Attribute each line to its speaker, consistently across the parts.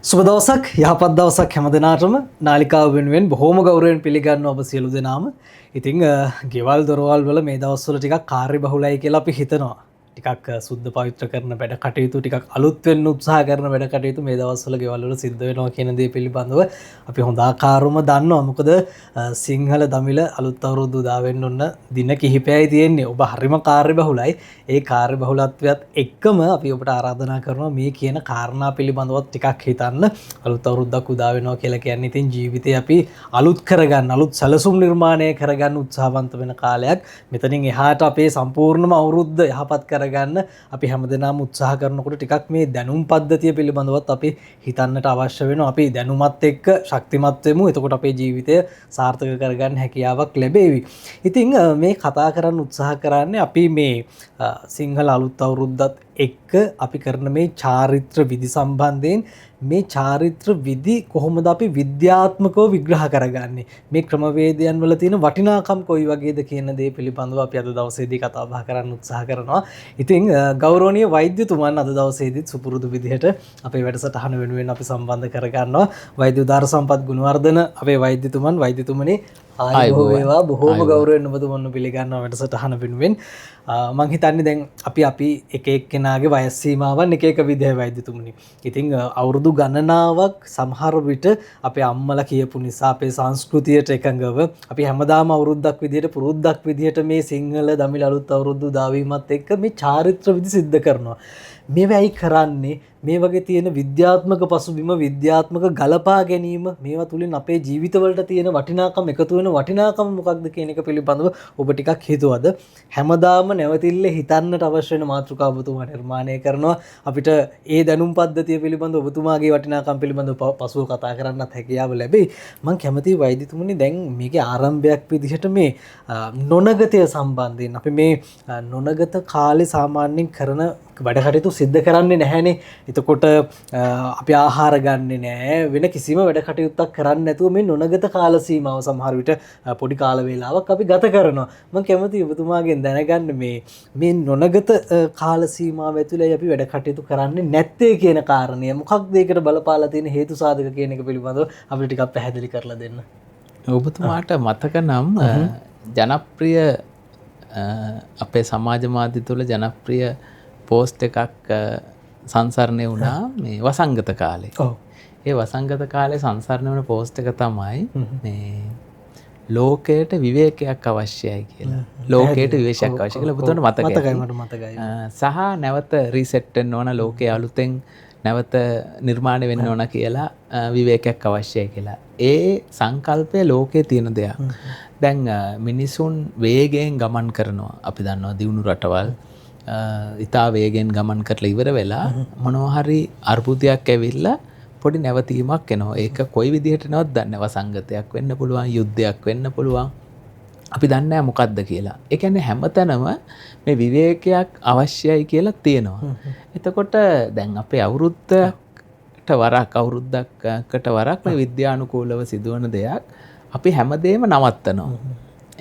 Speaker 1: සුබ දවසක් යහපත් දවසක් හැම දිනාටම නාලිකාව වෙනුවෙන් බොහොම ගෞරවයෙන් පිළිගන්නවා ඔබ සියලු දෙනාම. ඉතින් ගෙවල් දොරවල් වල මේ දවස්වල ටිකක් කාර්යබහුලයි කියලා අපි හිතනවා. ටිකක් සුද්ධ පවිත්‍ර කරන වැඩ කටයුතු ටිකක් අලුත් වෙන්න උත්සාහ කරන වැඩ කටයුතු මේ දවස්වල ගෙවල් වල සිද්ධ වෙනවා කියන දේ පිළිබඳව අපි හොඳ ආකාරවම දන්නවා. මොකද සිංහල දමිළ අලුත් අවුරුදු උදා වෙන්න ඔන්න දින කිහිපයයි තියෙන්නේ. ඔබ හරිම කාර්යබහුලයි. ඒ කාර්යබහුලත්වයත් එක්කම අපි ඔබට ආරාධනා කරනවා මේ කියන කාරණා පිළිබඳවත් ටිකක් හිතන්න. අලුත් අවුරුද්දක් උදා වෙනවා කියලා කියන්නේ ඉතින් ජීවිතේ අපි අලුත් කරගන්න, අලුත් සැලසුම් නිර්මාණය කරගන්න උත්සාහවන්ත වෙන කාලයක්. මෙතනින් එහාට අපේ සම්පූර්ණම අවුරුද්ද යහපත් කරගන්න අපි හැමදෙනාම උත්සාහ කරනකොට ටිකක් මේ දැනුම් පද්ධතිය පිළිබඳවත් අපි හිතන්නට අවශ්‍ය වෙනවා. අපි දැනුමත් එක්ක ශක්තිමත් වෙමු. එතකොට අපේ ජීවිතය සාර්ථක කරගන්න හැකියාවක් ලැබේවි. ඉතින් මේ කතා කරන්න උත්සාහ කරන්නේ අපි මේ සිංහල අලුත් අවුරුද්දත් එක්ක අපි කරන මේ චාරිත්‍ර විධි සම්බන්ධයෙන් මේ චාරිත්‍ර විධි කොහොමද අපි විද්‍යාත්මකව විග්‍රහ කරගන්නේ, මේ ක්‍රමවේදයන් වල තියෙන වටිනාකම් කොයි වගේද කියන දේ පිළිබඳව අපි අද දවසේදී කතා බහ කරන්න උත්සාහ කරනවා. ඉතින් ගෞරවනීය වෛද්‍යතුමන් අද දවසේදීත් සුපුරුදු විදිහට අපේ වැඩසටහන වෙනුවෙන් අපි සම්බන්ධ කරගන්නවා. වෛද්‍ය උදාර සම්පත් ගුණවර්ධන අපේ වෛද්‍යතුමනි ආයුබෝවන් වේවා. බොහෝම ගෞරවයෙන් ඔබතුමන්ව පිළිගන්නවා වැඩසටහන වෙනුවෙන්. මං හිතන්නේ දැන් අපි එක එක්කෙනාගේ වයස් සීමාවන් එක එක විදිහේ වෛද්‍යතුමනි. ඉතින් අවුරුදු ගණනාවක් සමහර විට අපේ අම්මලා කියපු නිසා අපේ සංස්කෘතියට එකඟව අපි හැමදාම අවුරුද්දක් විදිහට පුරුද්දක් විදිහට මේ සිංහල දමිළ අලුත් අවුරුදු දාවීමත් එක්ක මේ චාරිත්‍ර විධි සිද්ධ කරනවා. මේවයි කරන්නේ මේ වගේ තියෙන විද්‍යාත්මක පසුබිම, විද්‍යාත්මක ගලපා ගැනීම, මේවා තුලින් අපේ ජීවිතවලට තියෙන වටිනාකම්, එකතු වෙන වටිනාකම මොකක්ද කියන එක පිළිබඳව ඔබ ටිකක් හිතුවද? හැමදාම නැවතිල්ල හිතන්නට අවශ්‍ය වෙන මාතෘකාව ඔබතුමා නිර්මාණය කරනවා. අපිට ඒ දැනුම් පද්ධතිය පිළිබඳව ඔබතුමාගේ වටිනාකම් පිළිබඳව පසුව කතා කරන්නත් හැකියාව ලැබෙයි. මම කැමතියි වෛද්‍යතුමනි දැන් මේකේ ආරම්භයක් විදිහට මේ නොනගතය සම්බන්ධයෙන් අපි මේ නොනගත කාලේ සාමාන්‍යයෙන් කරන වැඩ කටයුතු සිද්ධ කරන්නේ නැහැනේ. එතකොට අපි ආහාර ගන්නෙ නෑ, වෙන කිසිම වැඩ කටයුත්තක් කරන්නේ නැතුව මේ නොනගත කාල සීමාව සමහර විට පොඩි කාල වේලාවක් අපි ගත කරනවා. මම කැමතියි ඔබතුමාගෙන් දැනගන්න මේ නොනගත කාල සීමාව ඇතුළේ අපි වැඩ කටයුතු කරන්නේ නැත්තේ කියන කාරණය මොකක්ද, ඒකට බලපාලා තියෙන හේතු සාධක කියන එක පිළිබඳව අපිට ටිකක් පැහැදිලි කරලා දෙන්න.
Speaker 2: ඔබතුමාට මතක නම් ජනප්‍රිය අපේ සමාජ මාධ්‍ය තුළ ජනප්‍රිය පෝස්ට් එකක් සංසරණය වුණා මේ වසංගත කාලේ. ඒ වසංගත කාලේ සංසරණය වුණ පෝස්ට් එක තමයි මේ ලෝකයට විවේකයක් අවශ්‍යයි කියලා. ලෝකයට විවේකයක් අවශ්‍ය කියලා ඔබතුමන්ට මතකයි?
Speaker 1: මට මතකයි.
Speaker 2: සහ නැවත රීසෙට් වෙන්න ඕන, ලෝකයේ අලුතෙන් නැවත නිර්මාණය වෙන්න ඕන කියලා විවේකයක් අවශ්‍යයි කියලා. ඒ සංකල්පය ලෝකයේ තියෙන දෙයක්. දැන් මිනිසුන් වේගයෙන් ගමන් කරනවා. අපි දන්නවා දියුණු රටවල් ඉතා වේගෙන් ගමන් කරලා ඉවර වෙලා මොනවා හරි අර්බුදයක් ඇවිල්ලා පොඩි නැවතීමක් එනවා. ඒක කොයි විදිහට නවත් දන්නේ නැහැ. වසංගතයක් වෙන්න පුළුවන්, යුද්ධයක් වෙන්න පුළුවන්. අපි දන්නේ නැහැ මොකද්ද කියලා. ඒ කියන්නේ හැමතැනම මේ විවේකයක් අවශ්‍යයි කියලා තියෙනවා. එතකොට දැන් අපේ අවුරුද්දකට වරක් මේ විද්‍යානුකූලව සිදුවන දෙයක් අපි හැමදේම නවත්තනවා.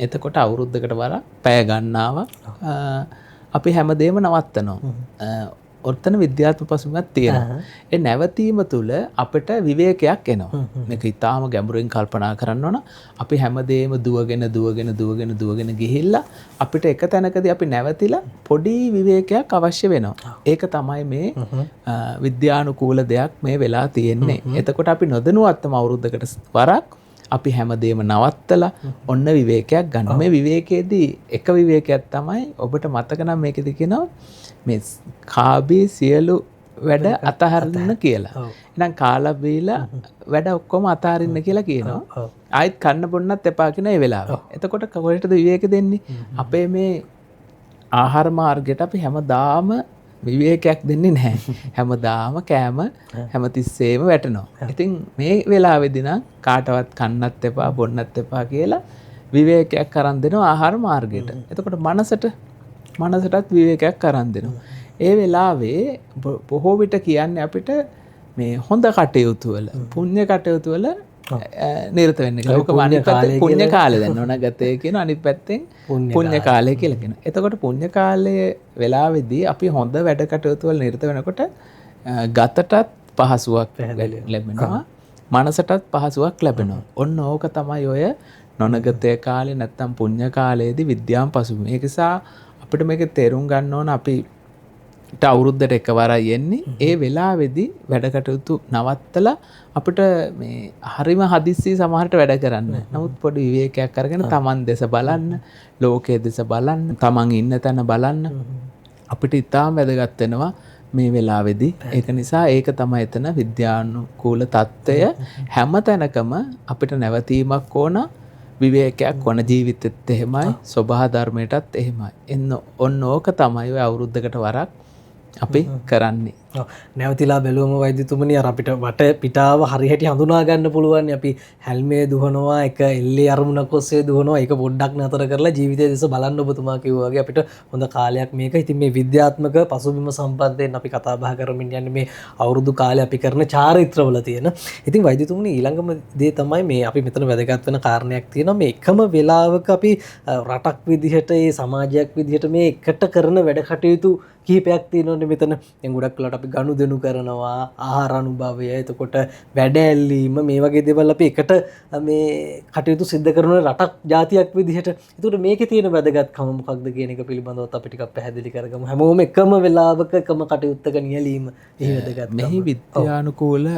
Speaker 2: එතකොට අවුරුද්දකට වරක් පැය ගණනාවක් අපි හැමදේම නවත්තනවා. ඔතන විද්‍යාත්මක පසුබිමක් තියෙනවා. ඒ නැවතීම තුළ අපිට විවේකයක් එනවා. මේක ඊටාම ගැඹුරින් කල්පනා කරන්න ඕන. අපි හැමදේම දුවගෙන ගිහිල්ලා අපිට එක තැනකදී අපි නැවතිලා පොඩි විවේකයක් අවශ්‍ය වෙනවා. ඒක තමයි මේ විද්‍යානුකූල දෙයක් මේ වෙලා තියෙන්නේ. එතකොට අපි නොදැනුවත්වම අවුරුද්දකට වරක් අපි හැමදේම නවත්තලා ඔන්න විවේකයක් ගන්න. මේ විවේකයේදී එක විවේකයක් තමයි ඔබට මතක නම් මේකෙදි කියනවා මේ කාබී සියලු වැඩ අතහරින්න කියලා. එහෙනම් කාලා බීලා වැඩ ඔක්කොම අතහරින්න කියලා කියනවා. ආයෙත් කන්න බොන්නත් එපා කියන ඒ වෙලාව. එතකොට කොහෙටද විවේක දෙන්නේ? අපේ මේ ආහාර මාර්ගයට අපි හැමදාම විවේකයක් දෙන්නේ නැහැ. හැමදාම කෑම හැමතිස්සෙම වැටෙනවා. ඉතින් මේ වෙලාවේදී නම් කාටවත් කන්නත් එපා බොන්නත් එපා කියලා විවේකයක් අරන් දෙනවා ආහාර මාර්ගයට. එතකොට මනසටත් විවේකයක් අරන් දෙනවා. ඒ වෙලාවේ බොහෝ විට කියන්නේ අපිට මේ හොඳ කටයුතු වල, පුණ්‍ය කටයුතු වල නිරත වෙන්න කියලා. ඔක අනිත් පැත්තේ පුණ්‍ය කාලේ දැන් නොනගතේ කියන අනිත් පැත්තෙන් පුණ්‍ය කාලය කියලා කියනවා. එතකොට පුණ්‍ය කාලයේ වෙලාවේදී අපි හොඳ වැඩ කටයුතු වල නිරත වෙනකොට ගතටත් පහසුවක් ලැබෙනවා. මනසටත් පහසුවක් ලැබෙනවා. ඔන්න ඕක තමයි ඔය නොනගතය කාලේ නැත්තම් පුණ්‍ය කාලයේදී විද්‍යාවන් පසුබිම. ඒක නිසා අපිට මේක තේරුම් ගන්න ඕන අපිට අවුරුද්දට එකවරයි එන්නේ. ඒ වෙලාවේදී වැඩ කටයුතු නවත්තලා අපිට මේ හරිම හදිස්සි සමහරට වැඩ කරන්න. නමුත් පොඩි විවේකයක් අරගෙන Taman දෙස බලන්න, ලෝකයේ දෙස බලන්න, Taman ඉන්න තැන බලන්න අපිට ඉතාම වැදගත් වෙනවා මේ වෙලාවේදී. ඒක නිසා ඒක තමයි එතන විද්‍යානුකූල தত্ত্বය. හැම තැනකම අපිට නැවතීමක් ඕන, විවේකයක් ඕන. ජීවිතෙත් එහෙමයි, සබහා ධර්මයටත් එහෙමයි. ඔන්න ඕක තමයි ඔය අවුරුද්දකට වරක් අපි කරන්නේ.
Speaker 1: නැවතිලා බැලුවම වෛද්‍යතුමනි අර අපිට වට පිටාව හරියට හඳුනා ගන්න පුළුවන්. අපි හැල්මේ දුවනවා, එක එල්ලේ අරමුණක් ඔස්සේ දුවනවා. ඒක පොඩ්ඩක් නතර කරලා ජීවිතය දෙස බලන්න ඔබතුමා කිව්වා වගේ අපිට හොඳ කාලයක් මේක. ඉතින් මේ විද්‍යාත්මක පසුබිම සම්බන්ධයෙන් අපි කතා බහ කරමින් යන්නේ මේ අවුරුදු කාලේ අපි කරන චාරිත්‍රවල තියෙන. ඉතින් වෛද්‍යතුමනි ඊළඟම දේ තමයි මේ අපි මෙතන වැදගත් වෙන කාරණයක් තියෙනවා. මේ එකම වෙලාවක අපි රටක් විදිහට, ඒ සමාජයක් විදිහට මේ එකට කරන වැඩ කටයුතු කිහිපයක් තියෙනවනේ මෙතන. දැන් ගොඩක් වෙලාවට අපි ගනුදෙනු කරනවා, ආහාර අනුභවය, එතකොට වැඩ ඇල්ලීම, මේ වගේ දේවල් අපි එකට මේ කටයුතු සිද්ධ කරන රටක් ජාතියක් විදිහට. එතකොට මේකේ තියෙන වැදගත්කම මොකක්ද කියන එක පිළිබඳව අපි ටිකක් පැහැදිලි කරගමු. හැමෝම එකම වෙලාවක එකම කටයුත්තක නියැලීම එහි වැදගත්කම.
Speaker 2: මෙහි විද්‍යානුකූල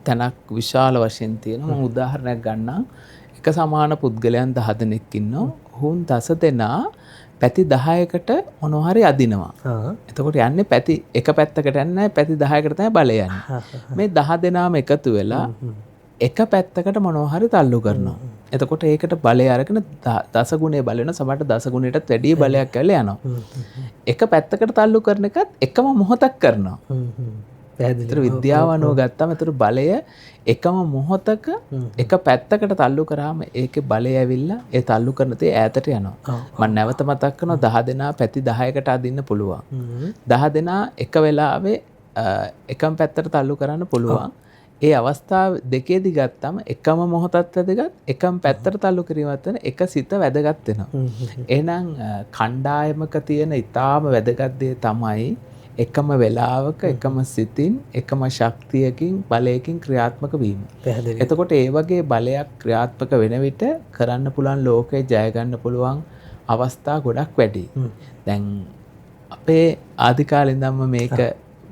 Speaker 2: තැනක් විශාල වශයෙන් තියෙනවා. මම උදාහරණයක් ගන්නම්. එක සමාන පුද්ගලයන් 10 දෙනෙක් ඉන්නවා. ඔවුන් 10 දෙනා පැති 10කට මොනවා හරි අදිනවා. එතකොට යන්නේ පැති එක පැත්තකට යන්නේ පැති 10කට තමයි බලය යන්නේ. මේ 10 දෙනාම එකතු වෙලා එක පැත්තකට මොනවා හරි තල්ලු කරනවා. එතකොට ඒකට බලය අරගෙන දස ගුණේ බල වෙන සමහරට දස ගුණයටත් වැඩි බලයක් ඇවිල්ලා යනවා. එක පැත්තකට තල්ලු කරන එකත් එකම මොහොතක් කරනවා. පැහැදිලිව විද්‍යාව අනුව ගත්තම ඒතර බලය එකම මොහොතක එක පැත්තකට තල්ලු කරාම ඒකේ බලය ඇවිල්ලා ඒ තල්ලු කරන තේ ඈතට යනවා. මම නැවත මතක් කරනවා 10 දෙනා පැති 10කට අදින්න පුළුවන්. 10 දෙනා එක වෙලාවේ එකම පැත්තට තල්ලු කරන්න පුළුවන්. ඒ අවස්ථාව දෙකේදී ගත්තම එකම මොහොතත් වැදගත්, එකම පැත්තට තල්ලු කිරීමත් වෙන එක සිත වැදගත් වෙනවා. එහෙනම් කණ්ඩායමක තියෙන ඊටාම වැදගත් දේ තමයි එකම වෙලාවක එකම සිතින් එකම ශක්තියකින් බලයකින් ක්‍රියාත්මක වීම. එතකොට ඒ වගේ බලයක් ක්‍රියාත්මක වෙන විට කරන්න පුළුවන් ලෝකේ ජය ගන්න පුළුවන් අවස්ථා ගොඩක් වැඩි. දැන් අපේ ආදි කාලේ ඉඳන්ම මේක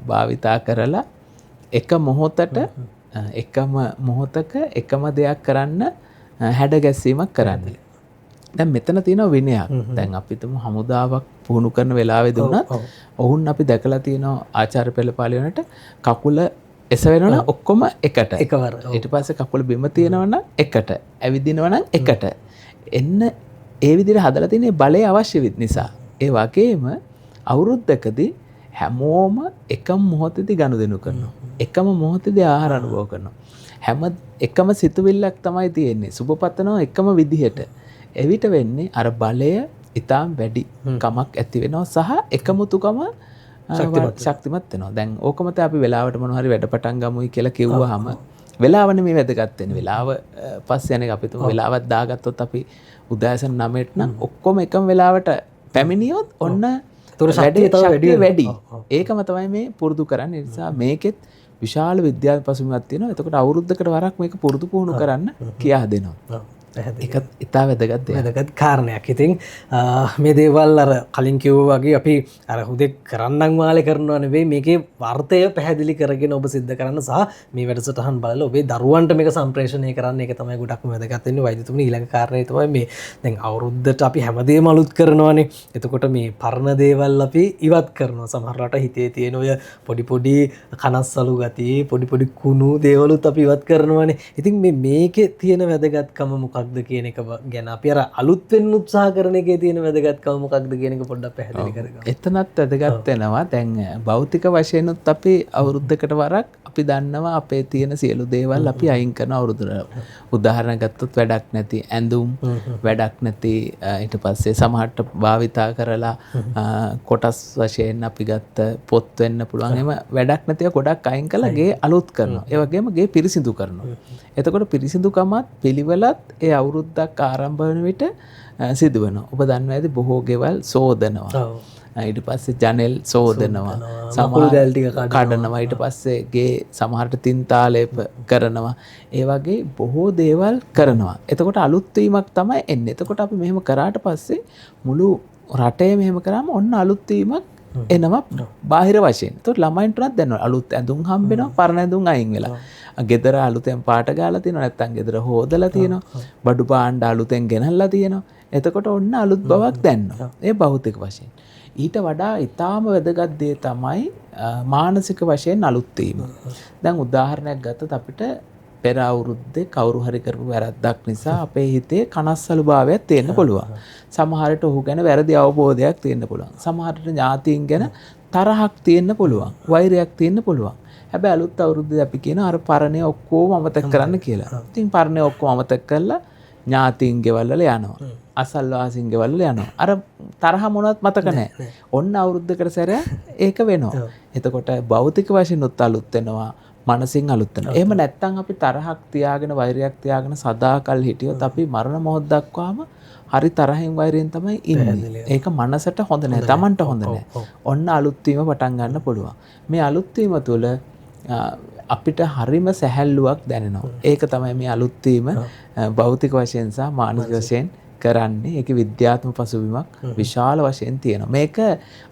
Speaker 2: භාවිතා කරලා එක මොහොතට එකම මොහොතක එකම දෙයක් කරන්න හැඩ ගැස්සීමක් කරන්නේ. දැන් මෙතන තියෙන විනයක්. දැන් අපි තුමු හමුදාවක් පුහුණු කරන වෙලාවෙදී උනත් ඔවුන් අපි දැකලා තියෙනවා ආචාර්ය පෙළපාලි වලට කකුල එසවෙනවනම් ඔක්කොම එකට.
Speaker 1: එකවර.
Speaker 2: ඊට පස්සේ කකුල බිම තියෙනවනම් එකට. ඇවිදිනවනම් එකට. එන්න ඒ විදිහට හදලා තියෙන බලය අවශ්‍ය නිසා. ඒ වගේම අවුරුද්දකදී හැමෝම එකම මොහොතේදී ගනුදෙනු කරනවා. එකම මොහොතේදී ආහාර අනුභව කරනවා. හැම එකම සිතුවිල්ලක් තමයි තියෙන්නේ. සුබපතනවා එකම විදිහට. එවිට වෙන්නේ අර බලය ඉතාම වැඩි කමක් ඇති වෙනවා සහ එකමුතුකම ශක්තිමත් වෙනවා. දැන් ඕකම තමයි අපි වෙලාවට මොනවා හරි වැඩ පටන් ගමුයි කියලා කිව්වහම වෙලාවනේ මේ වැදගත් වෙන්නේ. වෙලාව පස්සේ යන එක අපි තුමු වෙලාවක් දාගත්තොත් අපි උදෑසන 9ට නම් ඔක්කොම එකම වෙලාවට පැමිණියොත් ඔන්න ශක්තිය වැඩි. ඒකම තමයි මේ පුරුදු කරන්නේ. ඒ නිසා මේකෙත් විශාල විද්‍යාව පසුබිමක් තියෙනවා. එතකොට අවුරුද්දකට වරක් මේක පුරුදු පුහුණු කරන්න කියා දෙනවා. ඒකත් ඉතා වැදගත්
Speaker 1: කාරණයක්. ඉතින් මේ දේවල් අර කලින් කිව්වා වගේ අපි අර හුදෙක් කරන්නම් වාලේ කරනවා නෙවෙයි, මේකේ වර්තය පැහැදිලි කරගෙන ඔබ සිද්ධ කරන්න සහ මේ වැඩසටහන් බලලා ඔබේ දරුවන්ට මේක සම්ප්‍රේෂණය කරන්න. ඒක තමයි ගොඩක්ම වැදගත් වෙන්නේ. වෛද්‍යතුමනි ඊළඟ කාරණේ තමයි මේ දැන් අවුරුද්දට අපි හැමදේම අලුත් කරනවානේ. එතකොට මේ පරණ දේවල් අපි ඉවත් කරනවා. සමහරවිට හිතේ තියෙන ඔය පොඩි පොඩි කනස්සලු ගති, පොඩි පොඩි කුණු දේවලුත් අපි ඉවත් කරනවානේ. ඉතින් මේකේ තියෙන වැදගත්කම මොකක්ද කියන එක ගැන අපි අර අලුත් වෙන්න උත්සාහ කරන එකේ තියෙන වැදගත්කම මොකක්ද කියන එක පොඩ්ඩක් පැහැදිලි කරගමු.
Speaker 2: එතනත් වැදගත් වෙනවා. දැන් භෞතික වශයෙන්ුත් අපි අවුරුද්දකට වරක් අපි දන්නවා අපේ තියෙන සියලු දේවල් අපි අයින් කරන අවුරුද්දට. උදාහරණ ගත්තොත් වැඩක් නැති ඇඳුම්, වැඩක් නැති ඊට පස්සේ සමහරට භාවිතා කරලා කොටස් වශයෙන් අපි ගත්ත පොත් වෙන්න පුළුවන්. එහෙම වැඩක් නැතිව ගොඩක් අයින් කරලා ගේ අලුත් කරනවා. ඒ වගේම ගේ පිරිසිදු කරනවා. එතකොට පිරිසිදුකමත් පිළිවෙලත් ඒ අවුරුද්දක් ආරම්භ වෙන විට සිදුවෙනවා. ඔබ දන්නවා ඇති බොහෝ ගෙවල් සෝදනවා. ඊට පස්සේ ජනෙල් සෝදනවා.
Speaker 1: මකුළු දැල් ටික
Speaker 2: කඩනවා. ඊට පස්සේ ගේ සමහරට තින්තාලේප කරනවා. ඒ වගේ බොහෝ දේවල් කරනවා. එතකොට අලුත් වීමක් තමයි එන්නේ. එතකොට අපි මෙහෙම කරාට පස්සේ මුළු රටේ මෙහෙම කරාම ඔන්න අලුත් වීමක් එනවා බාහිර වශයෙන්. එතකොට ළමයින්ට උනත් දැනනවා අලුත් ඇඳුම් හම්බෙනවා, පරණ ඇඳුම් අයින් වෙලා. ගෙදර අලුතෙන් පාට ගාලා තියෙනවා, නැත්නම් ගෙදර හොදලා තියෙනවා, බඩු පාණ්ඩ අලුතෙන් ගෙනල්ලා තියෙනවා. එතකොට ඔන්න අලුත් බවක් දැනනවා. ඒ භෞතික වශයෙන්. ඊට වඩා ඊටාම වැදගත් දේ තමයි මානසික වශයෙන් අලුත් වීම. දැන් උදාහරණයක් ගත්තොත් අපිට පෙර අවුරුද්දේ කවුරු හරි කරපු වැරද්දක් නිසා අපේ හිතේ කනස්සලු භාවයක් තියෙන්න පුළුවන්. සමහරට ඔහු ගැන වැරදි අවබෝධයක් තියෙන්න පුළුවන්. සමහරට ඥාතීන් ගැන තරහක් තියෙන්න පුළුවන්. වෛරයක් තියෙන්න පුළුවන්. හැබැයි අලුත් අවුරුද්දේ අපි කියන අර පරණේ ඔක්කොම අමතක කරන්න කියලා. ඉතින් පරණේ ඔක්කොම අමතක කරලා ඥාතීන් ගෙවල් වල යනවා. අසල්වාසීන් ගෙවල් වල යනවා. අර තරහ මොනවත් මතක නැහැ. ඔන්න අවුරුද්දකට සැරයක් ඒක වෙනවා. එතකොට භෞතික වශයෙන් උත් අලුත් වෙනවා. මනසින් අලුත් වෙනවා. එහෙම නැත්නම් අපි තරහක් තියාගෙන වෛරයක් තියාගෙන සදාකල් හිටියොත් අපි මරණ මොහොත දක්වාම හරි තරහින් වෛරයෙන් තමයි ඉන්නේ. ඒක මනසට හොඳ නැහැ. Tamanට හොඳ නැහැ. ඔන්න අලුත් වීම පටන් ගන්න පුළුවන්. මේ අලුත් වීම තුළ අපිට හරිම සැහැල්ලුවක් දැනෙනවා. ඒක තමයි මේ අලුත් වීම භෞතික වශයෙන් සහ මානසික වශයෙන් කරන්නේ. ඒක විද්‍යාත්මක පසුබිමක් විශාල වශයෙන් තියෙනවා. මේක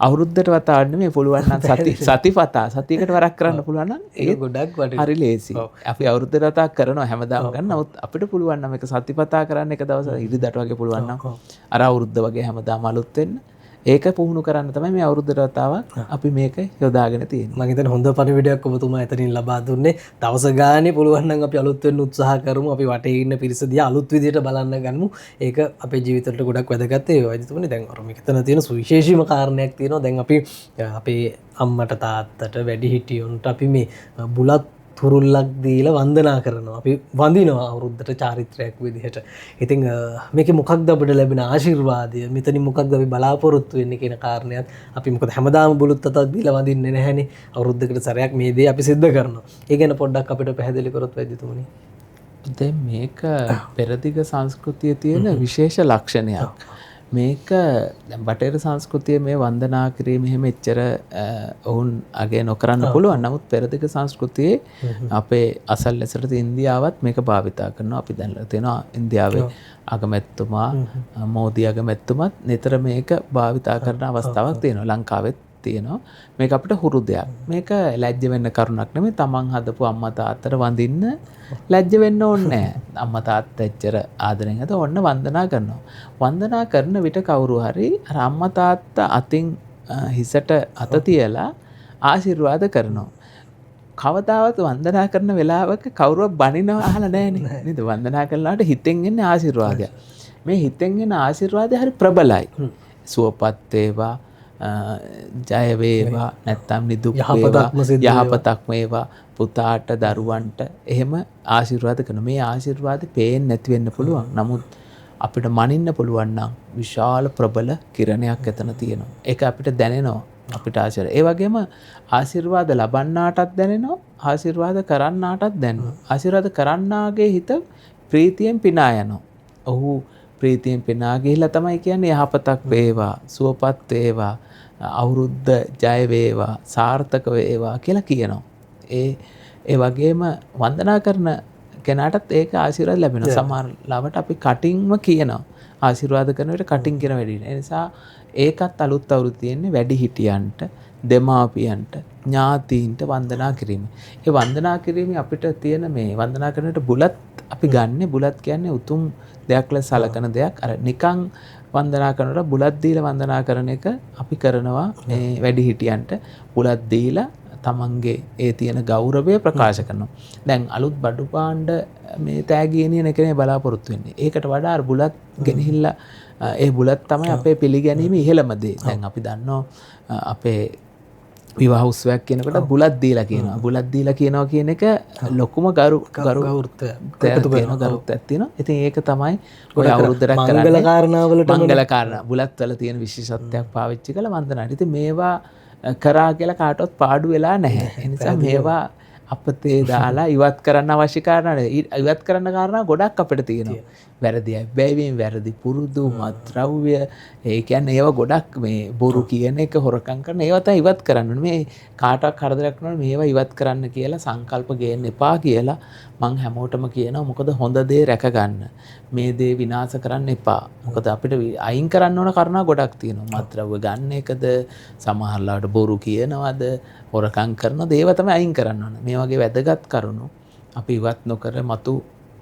Speaker 2: අවුරුද්දට වතාවක් නෙමෙයි, පුළුවන් නම් සතිපතා සතියකට වරක් කරන්න පුළුවන් නම් ඒක ගොඩක් හරි ලේසි. අපි අවුරුද්දට වතාවක් කරනවා හැමදාම ගන්න. නමුත් අපිට පුළුවන් නම් මේක සතිපතා කරන්න එක දවසක් ඉරිදට වගේ පුළුවන් නම් අර අවුරුද්ද වගේ හැමදාම අලුත් වෙන්න. ඒක පුහුණු කරන්න තමයි මේ අවුරුද්දට වතාවක් අපි මේක යොදාගෙන තියෙන්නේ.
Speaker 1: මම හිතන්නේ හොඳ පණිවිඩයක් ඔබතුමා එතනින් ලබා දුන්නේ. දවස ගානේ පුළුවන් නම් අපි අලුත් වෙන්න උත්සාහ කරමු. අපි වටේ ඉන්න පිරිස දිහා අලුත් විදියට බලන්න ගනිමු. ඒක අපේ ජීවිතවලට ගොඩක් වැදගත් ඒ වයිතුමනේ. දැන් අර මේකතන තියෙන සුවිශේෂීම කාරණයක් තියෙනවා. දැන් අපි අපේ අම්මට තාත්තට වැඩිහිටියොන්ට අපි මේ බුලත් තුරුල්ලක් දීලා වන්දනා කරනවා. අපි වඳිනවා අවුරුද්දට චාරිත්‍රයක් විදිහට. ඉතින් මේකේ මොකක්ද අපිට ලැබෙන ආශිර්වාදය? මෙතනින් මොකක්ද අපි බලාපොරොත්තු වෙන්නේ කියන කාරණයක් අපි මොකද හැමදාම බුලුත් අතක් දීලා වඳින්නේ නැහැනේ. අවුරුද්දකට සැරයක් මේ දේ අපි සිද්ධ කරනවා. ඒ ගැන පොඩ්ඩක් අපිට පැහැදිලි කරොත් වෛද්‍යතුමනි.
Speaker 2: දැන් මේක පෙරදිග සංස්කෘතියේ තියෙන විශේෂ ලක්ෂණයක්. මේක දැන් බටහිර සංස්කෘතියේ මේ වන්දනා කිරීම එහෙම එච්චර ඔවුන් අගේ නොකරන්න පුළුවන්. නමුත් පෙරදිග සංස්කෘතියේ අපේ අසල්වැසට ඉන්දියාවත් මේක භාවිතා කරනවා. අපි දැන්ලා තියෙනවා ඉන්දියාවේ අගමැතිතුමා මෝදි අගමැතිතුමත් නිතර මේක භාවිතා කරන අවස්ථාවක් තියෙනවා. ලංකාවෙත් තියෙනවා. මේක අපිට හුරු දෙයක්. මේක ලැජ්ජ වෙන්න කරුණක් නෙමෙයි. තමන් හදපු අම්මා තාත්තට වඳින්න ලැජ්ජ වෙන්න ඕනේ නැහැ. අම්මා තාත්තා එච්චර ආදරෙන් හද ඔන්න වන්දනා කරනවා. වන්දනා කරන විට කවුරු හරි අර අම්මා තාත්තා අතින් හිසට අත තියලා ආශිර්වාද කරනවා. කවදාවත් වන්දනා කරන වෙලාවක කවුරුවත් බනිනව අහලා නැහැනේ. නේද? වන්දනා කරලාට හිතෙන් එන්නේ ආශිර්වාදය. මේ හිතෙන් එන ආශිර්වාදය හරි ප්‍රබලයි. සුවපත් වේවා, ජය වේවා, නැත්තම් නිදුක් වේවා, යහපතක් වේවා පුතාට දරුවන්ට එහෙම ආශිර්වාද කරන මේ ආශිර්වාද පේන්නේ නැති වෙන්න පුළුවන්. නමුත් අපිට මනින්න පුළුවන් නම් විශාල ප්‍රබල කිරණයක් එතන තියෙනවා. ඒක අපිට දැනෙනවා. අපිට ආශිර්වාද. ඒ වගේම ආශිර්වාද ලබන්නාටත් දැනෙනවා, ආශිර්වාද කරන්නාටත් දැනෙනවා. ආශිර්වාද කරන්නාගේ හිත ප්‍රීතියෙන් පිනා යනවා. ඔහු ප්‍රීතියෙන් පිනා ගිහිල්ලා තමයි කියන්නේ යහපතක් වේවා, සුවපත් වේවා, අවුරුද්ද ජය වේවා, සාර්ථක වේවා කියලා කියනවා. ඒ වගේම වන්දනා කරන කෙනාටත් ඒක ආශිර්වාද ලැබෙනවා. සමහර ලාවට අපි කටින්ම කියනවා. ආශිර්වාද කරන විට කටින් කියන වැඩි නෑ. ඒ නිසා ඒකත් අලුත් අවුරුද්ද තියෙන්නේ වැඩිහිටියන්ට, දෙමාපියන්ට, ඥාතීන්ට වන්දනා කිරීම. ඒ වන්දනා කිරීමේ අපිට තියෙන මේ වන්දනා කරනට බුලත් අපි ගන්න. බුලත් කියන්නේ උතුම් දෙයක් ලෙස සලකන දෙයක්. අර නිකන් වන්දනා කරනකොට බුලත් දීලා වන්දනා කරන එක අපි කරනවා මේ වැඩිහිටියන්ට. බුලත් දීලා තමන්ගේ ඒ තියෙන ගෞරවය ප්‍රකාශ කරනවා. දැන් අලුත් බඩු පාණ්ඩ මේ තෑගියනියන එකනේ බලාපොරොත්තු වෙන්නේ. ඒකට වඩා අර බුලත් ගෙනහිල්ලා ඒ බුලත් තමයි අපේ පිළිගැනීම ඉහළම දේ. දැන් අපි දන්නවා අපේ විවාහ උත්සවයක් කියනකොට බුලත් දීලා කියනවා. බුලත් දීලා කියනවා කියන එක ලොකුම ගරුත්වයක් තියෙනවා. ඉතින් ඒක තමයි ඔය අවුරුද්දක් කරන්නේ
Speaker 1: මංගල කාරණාවලට
Speaker 2: මංගල කාරණා බුලත් වල තියෙන විශේෂත්වයක් පාවිච්චි කරලා වන්දනාට. ඉතින් මේවා කරා කියලා කාටවත් පාඩු වෙලා නැහැ. ඒ නිසා මේවා අපතේ දාලා ඉවත් කරන්න අවශ්‍ය කාරණා ඉවත් කරන්න කාරණා ගොඩක් අපිට තියෙනවා. වැරදි බැවින් වැරදි පුරුදු මත්ද්‍රව්‍ය ඒ කියන්නේ ඒවා ගොඩක් මේ බොරු කියන එක හොරකම් කරන ඒවා තමයි ඉවත් කරන්න ඕනේ. මේ කාටවත් කරදරයක් කරනවා මේවා ඉවත් කරන්න කියලා සංකල්ප ගේන්න එපා කියලා මං හැමෝටම කියනවා. මොකද හොඳ දේ රැක ගන්න. මේ දේ විනාශ කරන්න එපා. මොකද අපිට අයින් කරන්න ඕන කාරණා ගොඩක් තියෙනවා. මත්ද්‍රව්‍ය ගන්න එකද සමහරලාට බොරු කියනවද හොරකම් කරනවද ඒවා තමයි අයින් කරන්න ඕන. මේ වගේ වැදගත් කරුණු අපි ඉවත් නොකර මතු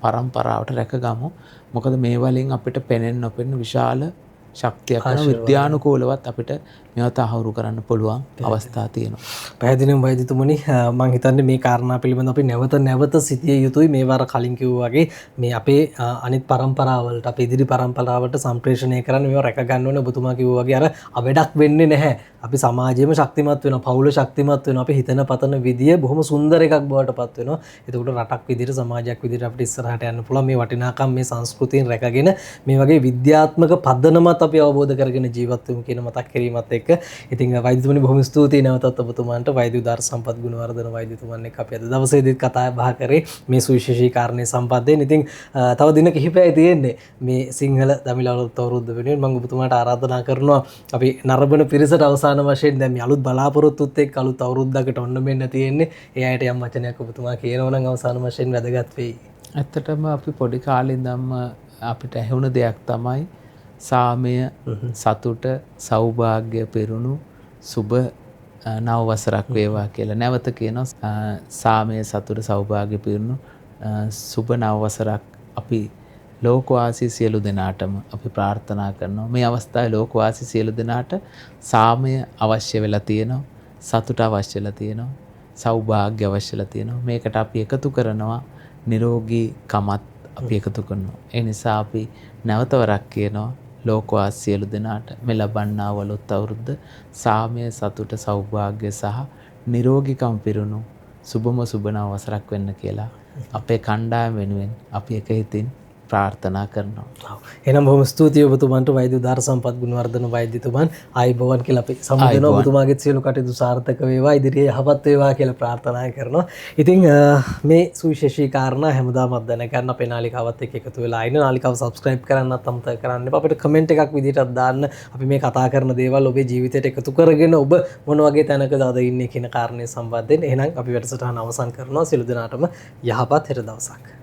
Speaker 2: පරම්පරාවට රැකගමු. මොකද මේ වලින් අපිට පෙනෙන්න නොපෙනෙන විශාල ශක්තියක් කරන විද්‍යානුකූලවත් අපිට මේවා තහවුරු කරන්න පුළුවන් අවස්ථා තියෙනවා.
Speaker 1: පැහැදිලිවම වෛද්‍යතුමනි මම හිතන්නේ මේ කාරණා පිළිබඳව අපි නැවත සිටිය යුතුයි. මේ වාර කලින් කිව්වා වගේ මේ අපේ අනිත් පරම්පරාවලට අපේ ඉදිරි පරම්පරාවට සම්ප්‍රේෂණය කරන්න මේවා රැක ගන්න ඕනේ. ඔබතුමා කිව්වා වගේ අර අවඩක් වෙන්නේ නැහැ. අපි සමාජයේම ශක්තිමත් වෙනවා, පවුල ශක්තිමත් වෙනවා. අපි හිතන පතන විදිය බොහොම සුන්දර එකක් බවට පත් වෙනවා. එතකොට රටක් විදිහට සමාජයක් විදිහට අපිට ඉස්සරහට යන්න පුළුවන්. මේ වටිනාකම් මේ සංස්කෘතියෙන් රැකගෙන මේ වගේ විද්‍යාත්මක පදනමත් අපි අවබෝධ කරගෙන ජීවත් වෙමු කියන මතක් කිරීමත් එක්ක ඉතින් වෛද්‍යතුමනි බොහොම ස්තුතියි නැවතත් ඔබතුමාන්ට වෛද්‍ය උදාර සම්පත් ගුණවර්ධන වෛද්‍යතුමන් එක්ක අපි අද දවසේදීත් කතා බහ කරේ මේ සුවිශේෂී කාරණේ සම්බන්ධයෙන්. ඉතින් තව දින කිහිපයයි තියෙන්නේ මේ සිංහල දමිළ අලුත් අවුරුද්ද වෙනුවෙන් මම ඔබතුමාට ආරාධනා කරනවා අපි නරඹන පිරිසට අවසාන වශයෙන් දැන් මේ අලුත් බලාපොරොත්තුත් එක්ක අලුත් අවුරුද්දකට ඔන්න මෙන්න තියෙන්නේ. ඒ අයට යම් වචනයක් ඔබතුමා කියනවා නම් අවසාන වශයෙන් වැදගත් වෙයි.
Speaker 2: ඇත්තටම අපි පොඩි කාලේ ඉඳන්ම අපිට ඇහුණ දෙයක් තමයි සාමය සතුට සෞභාග්‍ය පෙරුණු සුබ නව වසරක් වේවා කියලා. නැවත කියනවා සාමය සතුට සෞභාග්‍ය පෙරුණු සුබ නව වසරක් අපි ලෝකවාසී සියලු දෙනාටම අපි ප්‍රාර්ථනා කරනවා. මේ අවස්ථාවේ ලෝකවාසී සියලු දෙනාට සාමය අවශ්‍ය වෙලා තියෙනවා, සතුට අවශ්‍ය වෙලා තියෙනවා, සෞභාග්‍ය අවශ්‍ය වෙලා තියෙනවා. මේකට අපි එකතු කරනවා නිරෝගී කමත් අපි එකතු කරනවා. ඒ නිසා අපි නැවත වරක් කියනවා ලෝකවාසී සියලු දෙනාට මේ ලබන්නා වූ අලුත් අවුරුද්ද සාමය සතුට සෞභාග්‍ය සහ නිරෝගීකම් පිරුණු සුබම සුබ නව වසරක් වෙන්න කියලා අපේ කණ්ඩායම වෙනුවෙන් අපි එක හිතින් ප්‍රාර්ථනා කරනවා.
Speaker 1: එහෙනම් බොහොම ස්තුතියි ඔබතුමන්ට වෛද්‍ය උදාර සම්පත් ගුණවර්ධන වෛද්‍යතුමන් ආයුබෝවන් කියලා අපි සමුදෙනවා. ඔබතුමාගේ සියලු කටයුතු සාර්ථක වේවා, ඉදිරියේ යහපත් වේවා කියලා ප්‍රාර්ථනා කරනවා. ඉතින් මේ සුවිශේෂී කාරණා හැමදාමත් දැනගන්න අපේ නාලිකාවත් එක්ක එකතු වෙලා ඉන්න. නාලිකාව subscribe කරන්නත් අමතක කරන්න එපා. අපිට comment එකක් විදිහටත් දාන්න. අපි මේ කතා කරන දේවල් ඔබේ ජීවිතයට එකතු කරගෙන ඔබ මොන වගේ තැනකද අද ඉන්නේ කියන කාරණේ සම්බන්ධයෙන්. එහෙනම් අපි වැඩසටහන අවසන් කරනවා. සියලු දෙනාටම යහපත් හෙට දවසක්.